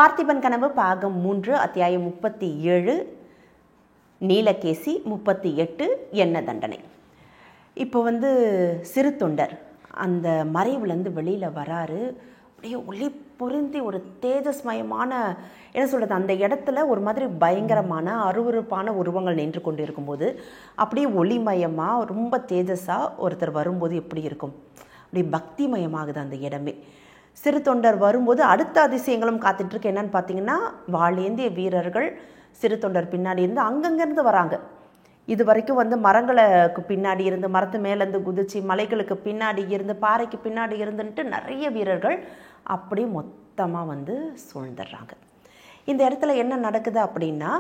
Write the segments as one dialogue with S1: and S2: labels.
S1: பார்த்திபன் கனவு பாகம் 3 அத்தியாயம் 37 நீலகேசி 38 என்ன தண்டனை. இப்போ சிறு தொண்டர் அந்த மறைவுலேருந்து வெளியில் வராரு. அப்படியே ஒளி பொருந்தி ஒரு தேஜஸ்மயமான என்ன சொல்கிறது, அந்த இடத்துல ஒரு மாதிரி பயங்கரமான அருவருப்பான உருவங்கள் நின்று கொண்டு இருக்கும்போது அப்படியே ஒளிமயமாக ரொம்ப தேஜஸாக ஒருத்தர் வரும்போது எப்படி இருக்கும், அப்படி பக்திமயமாகுது அந்த இடமே. சிறு தொண்டர் வரும்போது அடுத்த அதிசயங்களும் காத்துட்ருக்கு. என்னன்னு பார்த்தீங்கன்னா, வாளேந்திய வீரர்கள் சிறு தொண்டர் பின்னாடி இருந்து அங்கங்கேருந்து வராங்க. இது வரைக்கும் மரங்களுக்கு பின்னாடி இருந்து, மரத்து மேலேருந்து குதிச்சு, மலைகளுக்கு பின்னாடி இருந்து, பாறைக்கு பின்னாடி இருந்துன்ட்டு நிறைய வீரர்கள் அப்படி மொத்தமாக சூழ்ந்துடுறாங்க. இந்த இடத்துல என்ன நடக்குது அப்படின்னா,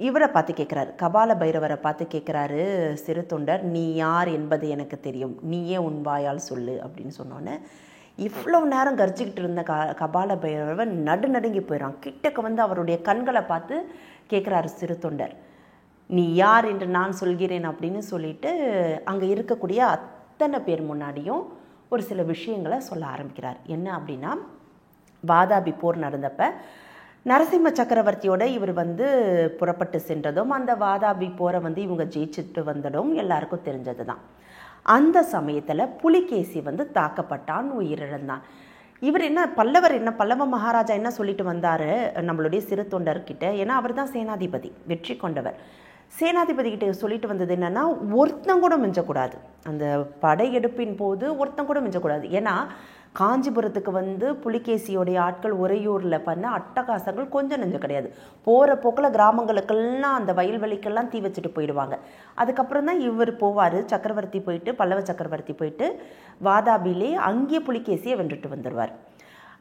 S1: இவரை பார்த்து கேட்குறாரு, கபால பைரவரை பார்த்து கேட்குறாரு சிறு தொண்டர், நீ யார் என்பது எனக்கு தெரியும், நீயே உன் வாயால் சொல்லு அப்படின்னு சொன்னோன்னே இவ்வளோ நேரம் கர்ஜிக்கிட்டு இருந்த கபால பைரவர் நடுநடுங்கி போயிடறான். கிட்டக்க அவருடைய கண்களை பார்த்து கேட்குறாரு சிறு தொண்டர், நீ யார் என்று நான் சொல்கிறேன் அப்படின்னு சொல்லிட்டு அங்கே இருக்கக்கூடிய அத்தனை பேர் முன்னாடியும் ஒரு சில விஷயங்களை சொல்ல ஆரம்பிக்கிறார். என்ன அப்படின்னா, வாதாபி போர் நடந்தப்ப நரசிம்ம சக்கரவர்த்தியோட இவர் புறப்பட்டு சென்றதும், அந்த வாதாபி போரை இவங்க ஜெயிச்சுட்டு வந்ததும் எல்லாருக்கும் தெரிஞ்சது தான். அந்த சமயத்தில் புலிகேசி தாக்கப்பட்டான், உயிரிழந்தான். இவர் பல்லவ மகாராஜா என்ன சொல்லிட்டு வந்தார் நம்மளுடைய சிறு தொண்டர்கிட்ட, ஏன்னா அவர் தான் சேனாதிபதி, வெற்றி கொண்டவர். சேனாதிபதி கிட்ட சொல்லிட்டு வந்தது என்னன்னா, ஒருத்தம் கூட மிஞ்சக்கூடாது, அந்த படையெடுப்பின் போது ஒருத்தம் கூட மிஞ்சக்கூடாது. ஏன்னா காஞ்சிபுரத்துக்கு புலிகேசியோடைய ஆட்கள் உறையூரில் பண்ண அட்டகாசங்கள் கொஞ்சம் நெஞ்சம் கிடையாது. போகிற போக்கில் கிராமங்களுக்கெல்லாம் அந்த வயல்வெளிக்கெல்லாம் தீ வச்சுட்டு போயிடுவாங்க. அதுக்கப்புறம் தான் இவர் போவார், சக்கரவர்த்தி போயிட்டு, பல்லவ சக்கரவர்த்தி போயிட்டு வாதாபிலே அங்கேயே புலிகேசியை வென்றுட்டு வந்துடுவார்.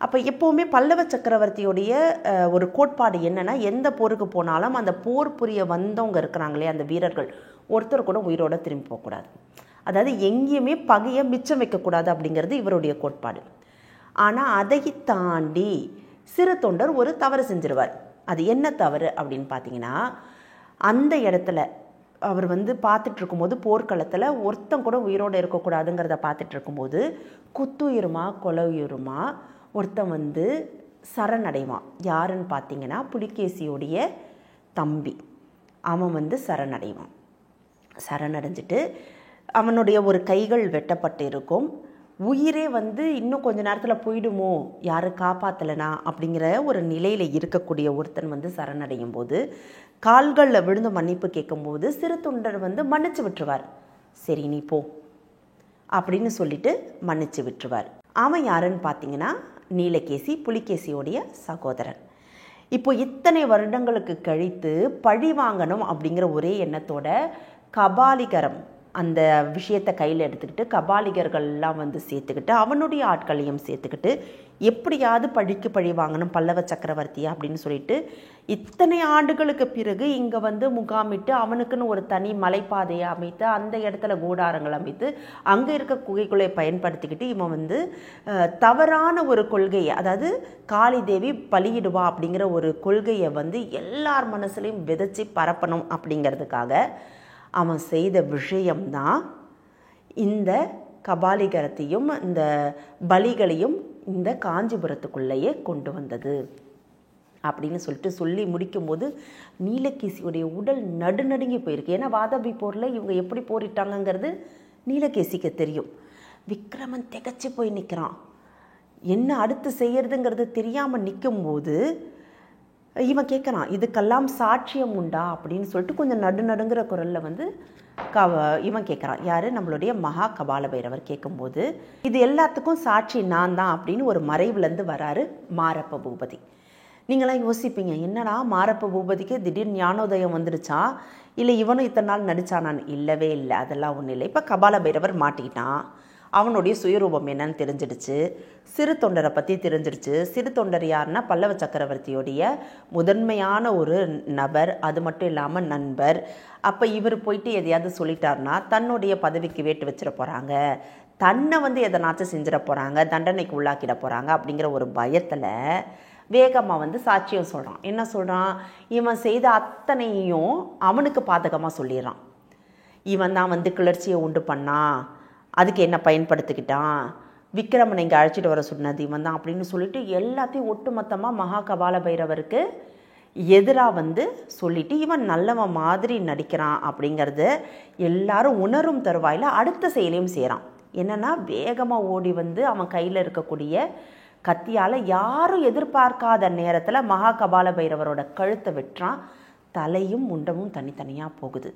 S1: அப்போ எப்போவுமே பல்லவ சக்கரவர்த்தியோடைய ஒரு கோட்பாடு என்னென்னா, எந்த போருக்கு போனாலும் அந்த போர் புரிய வந்தவங்க இருக்கிறாங்களே அந்த வீரர்கள் ஒருத்தர் கூட உயிரோடு திரும்பி போகக்கூடாது. அதாவது எங்கேயுமே பகையை மிச்சம் வைக்கக்கூடாது அப்படிங்கிறது இவருடைய கோட்பாடு. ஆனால் அதை தாண்டி சிறு தொண்டர் ஒரு தவறு செஞ்சிருவார். அது என்ன தவறு அப்படின்னு பார்த்தீங்கன்னா, அந்த இடத்துல அவர் பார்த்துட்டு இருக்கும்போது, போர்க்களத்தில் ஒருத்தம் கூட உயிரோடு இருக்கக்கூடாதுங்கிறத பார்த்துட்டு இருக்கும்போது, குத்துயிருமா கொலையுயிருமா ஒருத்தன் சரணடைவான். யாருன்னு பார்த்தீங்கன்னா, புலிகேசியோடைய தம்பி. அவன் சரணடைவான். சரணடைஞ்சிட்டு அவனுடைய ஒரு கைகள் வெட்டப்பட்டு இருக்கும். உயிரே இன்னும் கொஞ்ச நேரத்தில் போயிடுமோ, யாரும் காப்பாற்றலைனா அப்படிங்கிற ஒரு நிலையில் இருக்கக்கூடிய ஒருத்தன் சரணடையும் போது, கால்களில் விழுந்து மன்னிப்பு கேட்கும்போது சிறு தொண்டர் மன்னிச்சு விட்டுருவார். சரி நீ போ அப்படின்னு சொல்லிட்டு மன்னிச்சு விட்டுருவார். அவன் யாருன்னு பார்த்தீங்கன்னா, நீலகேசி, புலிகேசியோடைய சகோதரன். இப்போ இத்தனை வருடங்களுக்கு கழித்து பழி வாங்கணும் அப்படிங்கிற ஒரே எண்ணத்தோட கபாலிகரம் அந்த விஷயத்தை கையில் எடுத்துக்கிட்டு, கபாலிகர்கள்லாம் சேர்த்துக்கிட்டு, அவனுடைய ஆட்களையும் சேர்த்துக்கிட்டு, எப்படியாவது பழிக்கு பழி வாங்கணும் பல்லவ சக்கரவர்த்தியா அப்படின்னு சொல்லிட்டு இத்தனை ஆண்டுகளுக்கு பிறகு இங்கே முகாமிட்டு, அவனுக்குன்னு ஒரு தனி மலைப்பாதையை அமைத்து, அந்த இடத்துல கூடாரங்கள் அமைத்து, அங்கே இருக்க குகைகளை பயன்படுத்திக்கிட்டு இவன் தவறான ஒரு கொள்கையை, அதாவது காளி தேவி பலியிடுவா அப்படிங்கிற ஒரு கொள்கையை எல்லார் மனசுலையும் விதைச்சி பரப்பணும் அப்படிங்கிறதுக்காக அவன் செய்த விஷயம்தான் இந்த கபாலிகரத்தையும் இந்த பலிகளையும் இந்த காஞ்சிபுரத்துக்குள்ளேயே கொண்டு வந்தது அப்படின்னு சொல்லி முடிக்கும்போது நீலகேசியுடைய உடல் நடுநடுங்கி போயிருக்கு. ஏன்னா வாதாபி போரில் இவங்க எப்படி போரிட்டாங்கங்கிறது நீலகேசிக்கு தெரியும். விக்ரமன் திகச்சு போய் நிற்கிறான். என்ன அடுத்து செய்யறதுங்கிறது தெரியாமல் நிற்கும்போது இவன் கேட்குறான், இதுக்கெல்லாம் சாட்சியம் உண்டா அப்படின்னு சொல்லிட்டு கொஞ்சம் நடுநடுங்கிற குரலில் இவன் கேட்குறான். யார்? நம்மளுடைய மகா கபால பைரவர் கேட்கும்போது, இது எல்லாத்துக்கும் சாட்சி நான் தான் அப்படின்னு ஒரு மறைவுலேருந்து வராரு மாரப்ப பூபதி. நீங்களாம் யோசிப்பீங்க, என்னடா மாரப்ப பூபதிக்கு திடீர் ஞானோதயம் வந்துடுச்சா, இல்லை இவனும் இத்தனை நாள் நடிச்சானான்? இல்லவே இல்லை, அதெல்லாம் ஒன்றும் இல்லை. இப்போ கபால பைரவர் மாட்டிக்கிட்டான், அவனுடைய சுயரூபம் என்னன்னு தெரிஞ்சிடுச்சு, சிறு தொண்டரை பற்றி தெரிஞ்சிடுச்சு. சிறு தொண்டர் யாருன்னா பல்லவ சக்கரவர்த்தியோடைய முதன்மையான ஒரு நபர், அது மட்டும் இல்லாமல் நண்பர். அப்போ இவர் போயிட்டு எதையாவது சொல்லிட்டாருன்னா தன்னுடைய பதவிக்கு வேட்டு வச்சிட போகிறாங்க, தன்னை எதனாச்சும் செஞ்சிட போகிறாங்க, தண்டனைக்கு உள்ளாக்கிட போகிறாங்க அப்படிங்கிற ஒரு பயத்தில் வேகமாக சாட்சியம் சொல்கிறான். என்ன சொல்கிறான்? இவன் செய்த அத்தனையும் அவனுக்கு பாதகமாக சொல்லிடுறான். இவன் தான் கிளர்ச்சியை உண்டு பண்ணான், அதுக்கு என்ன பயன்படுத்திக்கிட்டான், விக்ரமனை இங்கே அழைச்சிட்டு வர சொன்னது இவன் தான் அப்படின்னு சொல்லிட்டு எல்லாத்தையும் ஒட்டுமொத்தமாக மகா கபால பைரவருக்கு எதிராக சொல்லிட்டு இவன் நல்லவன் மாதிரி நடிக்கிறான் அப்படிங்கிறத எல்லாரும் உணரும் தருவாயில் அடுத்த செயலையும் செய்கிறான். என்னென்னா வேகமாக ஓடி அவன் கையில் இருக்கக்கூடிய கத்தியால் யாரும் எதிர்பார்க்காத நேரத்தில் மகா கபால பைரவரோட கழுத்தை வெட்டுறான். தலையும் முண்டமும் தனித்தனியாக போகுது.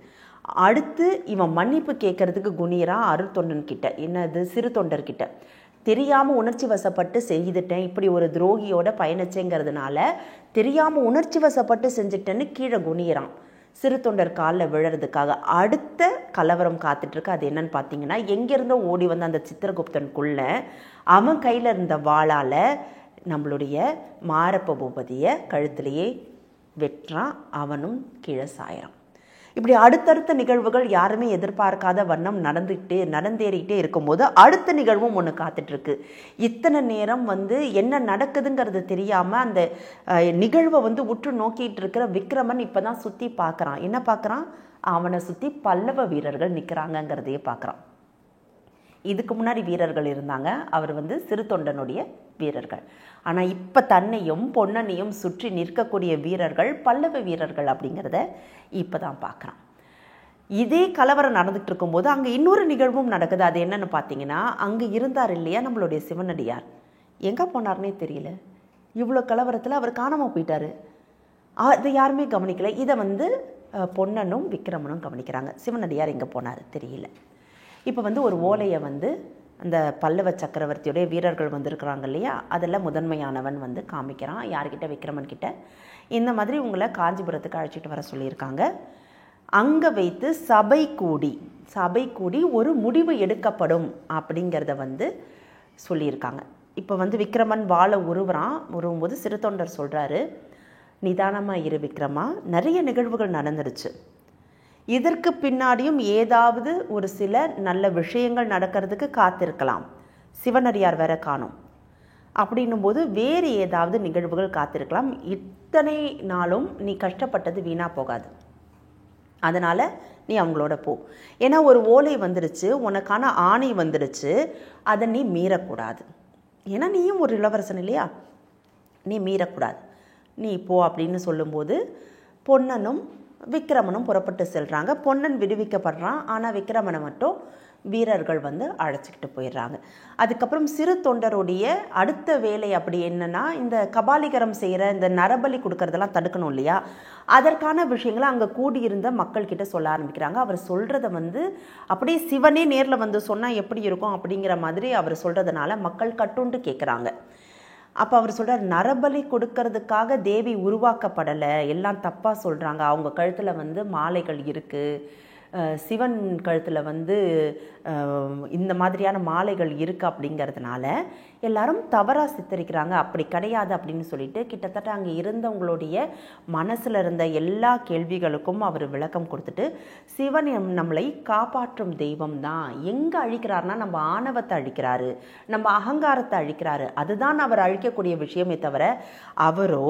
S1: அடுத்து இவன் மன்னிப்பு கேட்கறதுக்கு குனியறான் அருள் தொண்டன்கிட்ட, என்னது சிறு தொண்டர்கிட்ட. தெரியாமல் உணர்ச்சி வசப்பட்டு செய்துட்டேன், இப்படி ஒரு துரோகியோட பயணிச்சேங்கிறதுனால தெரியாமல் உணர்ச்சி வசப்பட்டு செஞ்சுட்டேன்னு கீழே குனியறான் சிறு தொண்டர் காலில் விழறதுக்காக. அடுத்த கலவரம் காத்துட்ருக்கு. அது என்னன்னு பார்த்தீங்கன்னா, எங்கேருந்தோ ஓடி அந்த சித்திரகுப்தனுக்குள்ள அவன் கையில் இருந்த வாளால் நம்மளுடைய மாரப்ப பூபதியை கழுத்திலேயே வெட்டுறான். அவனும் கீழே சாயிறான். இப்படி அடுத்தடுத்த நிகழ்வுகள் யாருமே எதிர்பார்க்காத வண்ணம் நடந்தேறிக்கிட்டே இருக்கும்போது அடுத்த நிகழ்வும் ஒன்று காத்துட்ருக்கு. இத்தனை நேரம் என்ன நடக்குதுங்கிறது தெரியாமல் அந்த நிகழ்வை உற்று நோக்கிட்டு இருக்கிற விக்ரமன் இப்போ தான் சுற்றி பார்க்குறான். என்ன பார்க்குறான்? அவனை சுற்றி பல்லவ வீரர்கள் நிற்கிறாங்கங்கிறதையே பார்க்குறான். இதுக்கு முன்னாடி வீரர்கள் இருந்தாங்க, அவர் சிறு தொண்டனுடைய வீரர்கள். ஆனால் இப்போ தன்னையும் பொன்னனையும் சுற்றி நிற்கக்கூடிய வீரர்கள் பல்லவ வீரர்கள் அப்படிங்கிறத இப்போ தான் பார்க்குறான். இதே கலவரம் நடந்துகிட்டு இருக்கும்போது அங்கே இன்னொரு நிகழ்வும் நடக்குது. அது என்னன்னு பார்த்தீங்கன்னா, அங்கே இருந்தார் இல்லையா நம்மளுடைய சிவனடியார், எங்கே போனார்னே தெரியல. இவ்வளோ கலவரத்தில் அவர் காணாமல் போயிட்டார். அதை யாருமே கவனிக்கலை. இதை பொன்னனும் விக்ரமனும் கவனிக்கிறாங்க. சிவனடியார் எங்கே போனார் தெரியல. இப்போ ஒரு ஓலையை அந்த பல்லவ சக்கரவர்த்தியுடைய வீரர்கள் வந்திருக்கிறாங்க இல்லையா, அதில் முதன்மையானவன் காமிக்கிறான். யார்கிட்ட? விக்ரமன் கிட்ட. இந்த மாதிரி உங்களை காஞ்சிபுரத்துக்கு அழைச்சிட்டு வர சொல்லியிருக்காங்க. அங்கே வைத்து சபை கூடி ஒரு முடிவு எடுக்கப்படும் அப்படிங்கிறத சொல்லியிருக்காங்க. இப்போ விக்ரமன் வாழை உருவும்போது சிறு தொண்டர் சொல்கிறாரு, நிதானமாக இரு விக்ரமா, நிறைய நிகழ்வுகள் நடந்துருச்சு. இதற்கு பின்னாடியும் ஏதாவது ஒரு சில நல்ல விஷயங்கள் நடக்கிறதுக்கு காத்திருக்கலாம். சிவனடியார் வேற காணும் அப்படின்னும் போது வேறு ஏதாவது நிகழ்வுகள் காத்திருக்கலாம். இத்தனை நாளும் நீ கஷ்டப்பட்டது வீணாக போகாது. அதனால் நீ அவங்களோட போ. ஏன்னா ஒரு ஓலை வந்துடுச்சு, உனக்கான ஆணை வந்துடுச்சு, அதை நீ மீறக்கூடாது. ஏன்னா நீயும் ஒரு இளவரசன் இல்லையா, நீ மீறக்கூடாது, நீ போ அப்படின்னு சொல்லும்போது பொன்னனும் விக்ரமனும் புறப்பட்டு செல்கிறாங்க. பொன்னன் விடுவிக்கப்படுறான். ஆனால் விக்ரமனை மட்டும் வீரர்கள் அழைச்சிக்கிட்டு போயிடுறாங்க. அதுக்கப்புறம் சிறு தொண்டருடைய அடுத்த வேலை அப்படி என்னன்னா, இந்த கபாலிகரம் செய்கிற இந்த நரபலி கொடுக்கறதெல்லாம் தடுக்கணும் இல்லையா, அதற்கான விஷயங்களை அங்கே கூடியிருந்த மக்கள்கிட்ட சொல்ல ஆரம்பிக்கிறாங்க. அவர் சொல்கிறத அப்படியே சிவனே நேரில் சொன்னால் எப்படி இருக்கும் அப்படிங்கிற மாதிரி அவர் சொல்கிறதுனால மக்கள் கட்டுண்டு கேட்குறாங்க. அப்போ அவர் சொல்கிறார், நரபலி கொடுக்கறதுக்காக தேவி உருவாக்கப்படலை, எல்லாம் தப்பாக சொல்கிறாங்க. அவங்க கழுத்தில் மாலைகள் இருக்குது, சிவன் கழுத்தில் இந்த மாதிரியான மாலைகள் இருக்குது அப்படிங்கிறதுனால எல்லாரும் தவறாக சித்தரிக்கிறாங்க. அப்படி கிடையாது அப்படின்னு சொல்லிட்டு கிட்டத்தட்ட அங்கே இருந்தவங்களுடைய மனசில் இருந்த எல்லா கேள்விகளுக்கும் அவர் விளக்கம் கொடுத்துட்டு, சிவன் நம்மளை காப்பாற்றும் தெய்வம் தான். எங்கே அழிக்கிறாருன்னா நம்ம ஆணவத்தை அழிக்கிறாரு, நம்ம அகங்காரத்தை அழிக்கிறாரு. அதுதான் அவர் அழிக்கக்கூடிய விஷயமே தவிர அவரோ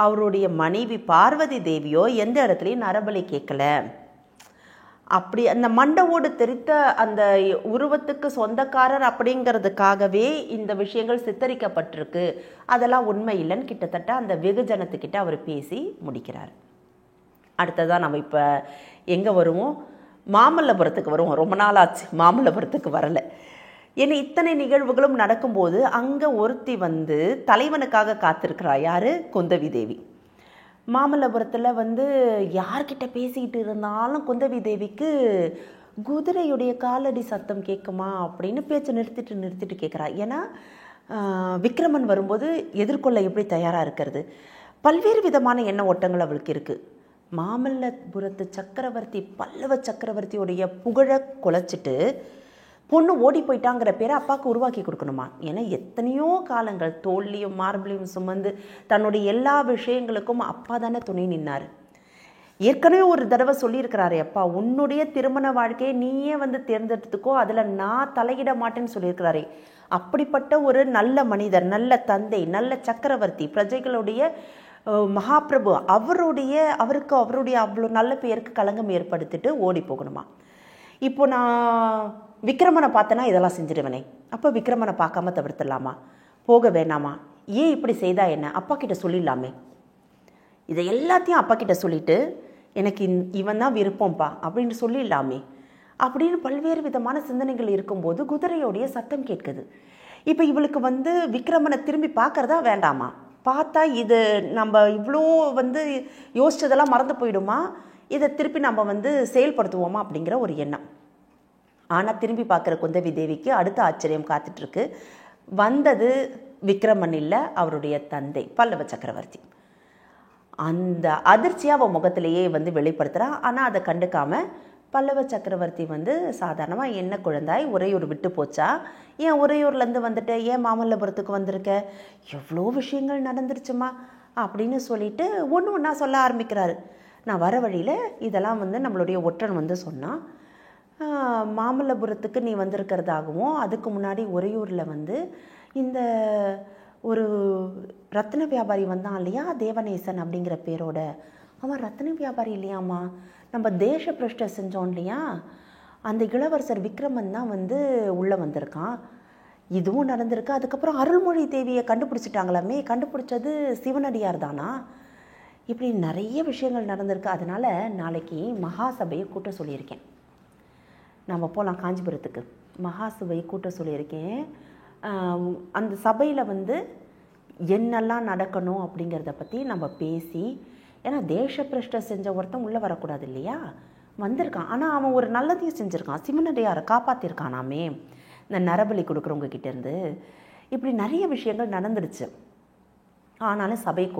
S1: அவருடைய மனைவி பார்வதி தேவியோ எந்த இடத்துலையும் நரபலி கேட்கல. அப்படி அந்த மண்டவோடு தெரித்த அந்த உருவத்துக்கு சொந்தக்காரர் அப்படிங்கிறதுக்காகவே இந்த விஷயங்கள் சித்தரிக்கப்பட்டிருக்கு, அதெல்லாம் உண்மை இல்லைன்னு கிட்டத்தட்ட அந்த வெகுஜனத்துக்கிட்ட அவர் பேசி முடிக்கிறார். அடுத்ததான் நம்ம இப்போ எங்கே வருவோம்? மாமல்லபுரத்துக்கு வருவோம். ரொம்ப நாள் ஆச்சு மாமல்லபுரத்துக்கு வரலை. ஏன்னா இத்தனை நிகழ்வுகளும் நடக்கும்போது அங்கே ஒருத்தி தலைவனுக்காக காத்திருக்கிறா. யார்? குந்தவி தேவி. மாமல்லபுரத்தில் யார்கிட்ட பேசிக்கிட்டு இருந்தாலும் குந்தவி தேவிக்கு குதிரையுடைய காலடி சத்தம் கேட்குமா அப்படின்னு பேச்சை நிறுத்திட்டு கேட்குறா. ஏன்னா விக்ரமன் வரும்போது எதிர்கொள்ள எப்படி தயாராக இருக்கிறது, பல்வேறு விதமான எண்ண ஓட்டங்கள் அவளுக்கு இருக்குது. மாமல்லபுரத்து சக்கரவர்த்தி பல்லவ சக்கரவர்த்தியுடைய புகழை குலைச்சிட்டு பொண்ணு ஓடி போயிட்டாங்கிற பேரை அப்பாவுக்கு உருவாக்கி கொடுக்கணுமா? ஏன்னா எத்தனையோ காலங்கள் தோல்லையும் மார்பிளையும் சுமந்து தன்னுடைய எல்லா விஷயங்களுக்கும் அப்பா தானே துணை நின்னார். ஏற்கனவே ஒரு தடவை சொல்லியிருக்கிறாரு, அப்பா உன்னுடைய திருமண வாழ்க்கையை நீயே தேர்ந்தெடுத்துக்கோ, அதில் நான் தலையிட மாட்டேன்னு சொல்லியிருக்கிறாரே. அப்படிப்பட்ட ஒரு நல்ல மனிதர், நல்ல தந்தை, நல்ல சக்கரவர்த்தி, பிரஜைகளுடைய மகாபிரபு, அவருடைய அவ்வளோ நல்ல பேருக்கு களங்கம் ஏற்படுத்திட்டு ஓடி போகணுமா? இப்போ நான் விக்ரமனை பார்த்தனா இதெல்லாம் செஞ்சிடுவனே, அப்போ விக்ரமனை பார்க்காம தவிர்த்துடலாமா, போக வேணாமா, ஏன் இப்படி செய்தா என்ன, அப்பா கிட்ட சொல்லிடலாமே. இதை எல்லாத்தையும் அப்பா கிட்ட சொல்லிவிட்டு எனக்கு இவன் தான் விருப்பம்ப்பா அப்படின்னு சொல்லிடலாமே அப்படின்னு பல்வேறு விதமான சிந்தனைகள் இருக்கும்போது குதிரையோடைய சத்தம் கேட்குது. இப்போ இவளுக்கு விக்ரமனை திரும்பி பார்க்குறதா வேண்டாமா, பார்த்தா இது நம்ம இவ்வளோ யோசிச்சதெல்லாம் மறந்து போயிடுமா, இதை திருப்பி நம்ம செயல்படுத்துவோமா அப்படிங்கிற ஒரு எண்ணம். ஆனால் திரும்பி பார்க்குற குந்தவி தேவிக்கு அடுத்த ஆச்சரியம் காத்துட்ருக்கு. வந்தது விக்ரமன் இல்லை, அவருடைய தந்தை பல்லவ சக்கரவர்த்தி. அந்த அதிர்ச்சியாக அவன் முகத்திலேயே வெளிப்படுத்துகிறான். ஆனால் அதை கண்டுக்காமல் பல்லவ சக்கரவர்த்தி சாதாரணமாக என்ன குழந்தாய் உறையூர் விட்டு போச்சா, ஏன் உறையூர்லேருந்து வந்துட்டு ஏன் மாமல்லபுரத்துக்கு வந்திருக்க, எவ்வளோ விஷயங்கள் நடந்துருச்சுமா அப்படின்னு சொல்லிட்டு ஒன்று ஒன்றா சொல்ல ஆரம்பிக்கிறாரு. நான் வர வழியில் இதெல்லாம் நம்மளுடைய ஒற்றன் சொன்னான், மாமல்லபுரத்துக்கு நீ வந்திருக்கிறதாகவும் அதுக்கு முன்னாடி உறையூரில் இந்த ஒரு ரத்தின வியாபாரி வந்தான் இல்லையா, தேவநேசன் அப்படிங்கிற பேரோட, அவன் ரத்தின வியாபாரி இல்லையாம்மா, நம்ம தேச பிரஷ்டை செஞ்சோம் இல்லையா, அந்த இளவரசர் விக்ரமன் தான் உள்ளே வந்திருக்கான், இதுவும் நடந்திருக்கு. அதுக்கப்புறம் அருள்மொழி தேவியை கண்டுபிடிச்சிட்டாங்களாமே, கண்டுபிடிச்சது சிவனடியார் தானா, இப்படி நிறைய விஷயங்கள் நடந்திருக்கு. அதனால் நாளைக்கு மகாசபையை கூட்ட சொல்லியிருக்கேன். நம்ம போகலாம் காஞ்சிபுரத்துக்கு, மகாசபையை கூட்ட சொல்லியிருக்கேன். அந்த சபையில் என்னெல்லாம் நடக்கணும் அப்படிங்கிறத பற்றி நம்ம பேசி, ஏன்னா தேச பிரஷ்டை செஞ்ச ஒருத்தன் உள்ளே வரக்கூடாது இல்லையா, வந்திருக்கான். ஆனால் அவன் ஒரு நல்லதையும் செஞ்சுருக்கான், சிவனடியாரை காப்பாற்றிருக்கானாமே இந்த நரபலி கொடுக்குறவங்க கிட்டேருந்து. இப்படி நிறைய விஷயங்கள் நடந்துடுச்சு. ஆனாலும் சபையை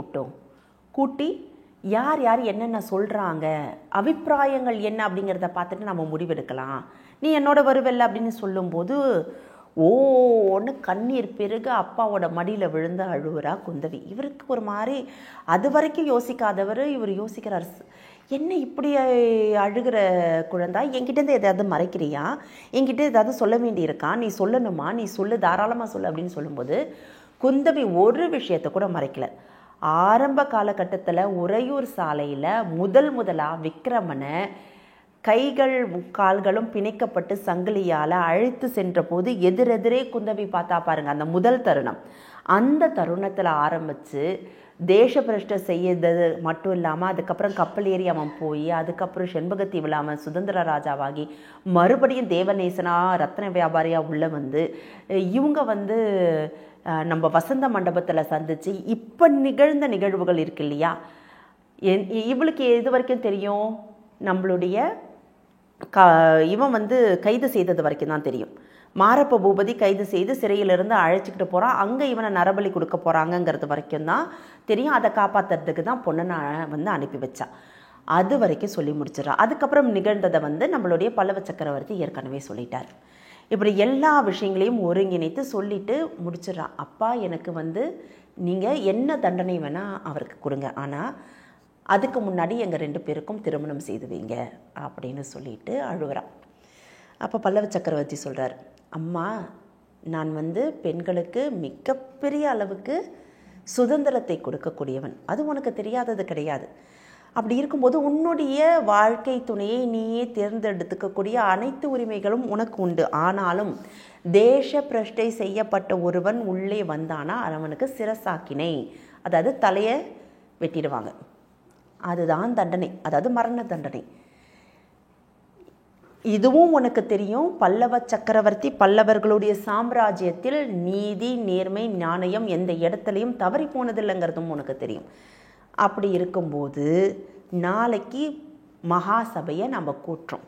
S1: கூட்டி யார் யார் என்னென்ன சொல்கிறாங்க, அபிப்பிராயங்கள் என்ன அப்படிங்கிறத பார்த்துட்டு நம்ம முடிவெடுக்கலாம். நீ என்னோட வருவல்ல அப்படின்னு சொல்லும்போது ஓன்னு கண்ணீர் பெருக அப்பாவோட மடியில் விழுந்து அழுவுறா குந்தவி. இவருக்கு ஒரு மாதிரி அது வரைக்கும் யோசிக்காதவர் இவர் யோசிக்கிறார், என்ன இப்படி அழுகிற குழந்தாய், என்கிட்டேருந்து எதாவது மறைக்கிறியா, என்கிட்ட ஏதாவது சொல்ல வேண்டியிருக்கா, நீ சொல்லணுமா, நீ சொல்லு, தாராளமாக சொல்லு அப்படின்னு சொல்லும்போது குந்தவி ஒரு விஷயத்தை கூட மறைக்கல. ஆரம்ப காலகட்டத்தில் உறையூர் சாலையில் முதலாக விக்ரமனை கைகள் கால்களும் பிணைக்கப்பட்டு சங்கிலியால் அழைத்து சென்ற போது எதிரெதிரே குந்தவி பார்த்தா பாருங்கள், அந்த முதல் தருணம், அந்த தருணத்தில் ஆரம்பித்து தேச பிரஷ்டை செய்யறது மட்டும் இல்லாமல் அதுக்கப்புறம் கப்பல் ஏறி அவன் போய் அதுக்கப்புறம் செண்பகத்தீவில் அவன் சுதந்திர ராஜாவாகி மறுபடியும் தேவநேசனாக ரத்ன வியாபாரியாக உள்ளே இவங்க நம்ம வசந்த மண்டபத்தில் சந்தித்து இப்போ நிகழ்ந்த நிகழ்வுகள் இருக்கு இல்லையா, இவளுக்கு எது வரைக்கும் தெரியும், நம்மளுடைய இவன் கைது செய்தது வரைக்கும் தான் தெரியும். மாரப்ப பூபதி கைது செய்து சிறையிலிருந்து அழைச்சிக்கிட்டு போகிறான், அங்கே இவனை நரபலி கொடுக்க போகிறாங்கங்கிறது வரைக்கும் தான் தெரியும். அதை காப்பாற்றுறதுக்கு தான் பொண்ணனை அனுப்பி வச்சா, அது வரைக்கும் சொல்லி முடிச்சிடறா. அதுக்கப்புறம் நிகழ்ந்ததை நம்மளுடைய பல்லவ சக்கரவர்த்தி ஏற்கனவே சொல்லிட்டார். இப்படி எல்லா விஷயங்களையும் ஒருங்கிணைத்து சொல்லிட்டு முடிச்சிடறா. அப்பா எனக்கு நீங்கள் என்ன தண்டனை வேணால் அவருக்கு கொடுங்க, ஆனால் அதுக்கு முன்னாடி எங்கள் 2 பேருக்கும் திருமணம் செய்து வைங்க அப்படின்னு சொல்லிட்டு அழுகுறான். அப்போ பல்லவ சக்கரவர்த்தி சொல்கிறார், அம்மா நான் பெண்களுக்கு மிகப்பெரிய அளவுக்கு சுதந்திரத்தை கொடுக்கக்கூடியவன், அது உனக்கு தெரியாதது கிடையாது. அப்படி இருக்கும்போது உன்னுடைய வாழ்க்கை துணையை நீயே தேர்ந்தெடுத்துக்கக்கூடிய அனைத்து உரிமைகளும் உனக்கு உண்டு. ஆனாலும் தேச பிரஷ்டை செய்யப்பட்ட ஒருவன் உள்ளே வந்தானா அவனுக்கு சிரசாக்கினை, அதாவது தலையை வெட்டிடுவாங்க, அதுதான் தண்டனை, அதாவது மரண தண்டனை. இதுவும் உனக்கு தெரியும். பல்லவ சக்கரவர்த்தி பல்லவர்களுடைய சாம்ராஜ்யத்தில் நீதி நேர்மை நாணயம் எந்த இடத்துலையும் தவறி போனதில்லைங்கிறதும் உனக்கு தெரியும். அப்படி இருக்கும்போது நாளைக்கு மகாசபையை நம்ம கூட்டுறோம்,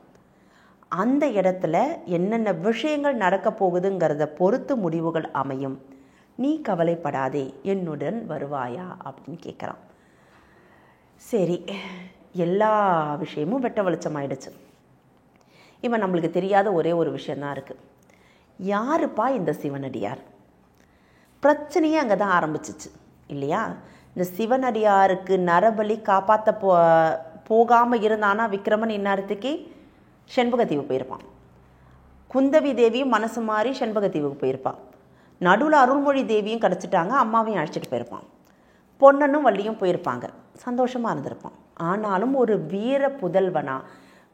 S1: அந்த இடத்துல என்னென்ன விஷயங்கள் நடக்க போகுதுங்கிறத பொறுத்து முடிவுகள் அமையும், நீ கவலைப்படாதே, என்னுடன் வருவாயா அப்படின்னு கேட்குறான். சரி, எல்லா விஷயமும் வெட்ட வெளிச்சமாயிடுச்சு. இவன் நம்மளுக்கு தெரியாத ஒரே ஒரு விஷயந்தான் இருக்குது, யாருப்பா இந்த சிவனடியார்? பிரச்சனையே அங்கே தான் ஆரம்பிச்சிச்சு இல்லையா. இந்த சிவனடியாருக்கு நரபலி காப்பாற்ற போகாமல் இருந்தானா விக்ரமன் இந்நேரத்துக்கு செண்பகத்தீவு போயிருப்பான். குந்தவி தேவியும் மனசு மாறி செண்பகத்தீவுக்கு போயிருப்பான். நடுவில் அருள்மொழி தேவியும் கிடச்சிட்டாங்க, அம்மாவையும் அழைச்சிட்டு போயிருப்பான். பொன்னனும் வள்ளியும் போயிருப்பாங்க, சந்தோஷமாக இருந்திருப்பான். ஆனாலும் ஒரு வீர புதல்வனா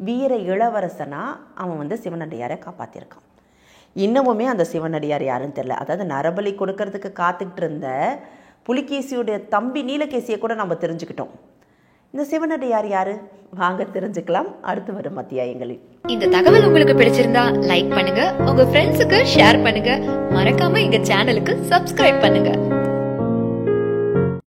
S1: வீர இளவரசனா அவன் சிவனடியாரை காப்பாற்றியிருக்கான். இன்னமுமே அந்த சிவனடியார் யாருன்னு தெரியல. அதாவது நரபலி கொடுக்கறதுக்கு காத்துக்கிட்டு இருந்த புலிகேசியுடைய தம்பி நீலகேசியை கூட நம்ம தெரிஞ்சுக்கிட்டோம். இந்த சிவனடியார் யாரு? வாங்க தெரிஞ்சுக்கலாம் அடுத்து வரும் அத்தியாயங்களில்.
S2: இந்த தகவல் உங்களுக்கு பிடிச்சிருந்தா லைக் பண்ணுங்க, உங்க ஃப்ரெண்ட்ஸுக்கு ஷேர் பண்ணுங்க, மறக்காம எங்க சேனலுக்கு சப்ஸ்கிரைப் பண்ணுங்க.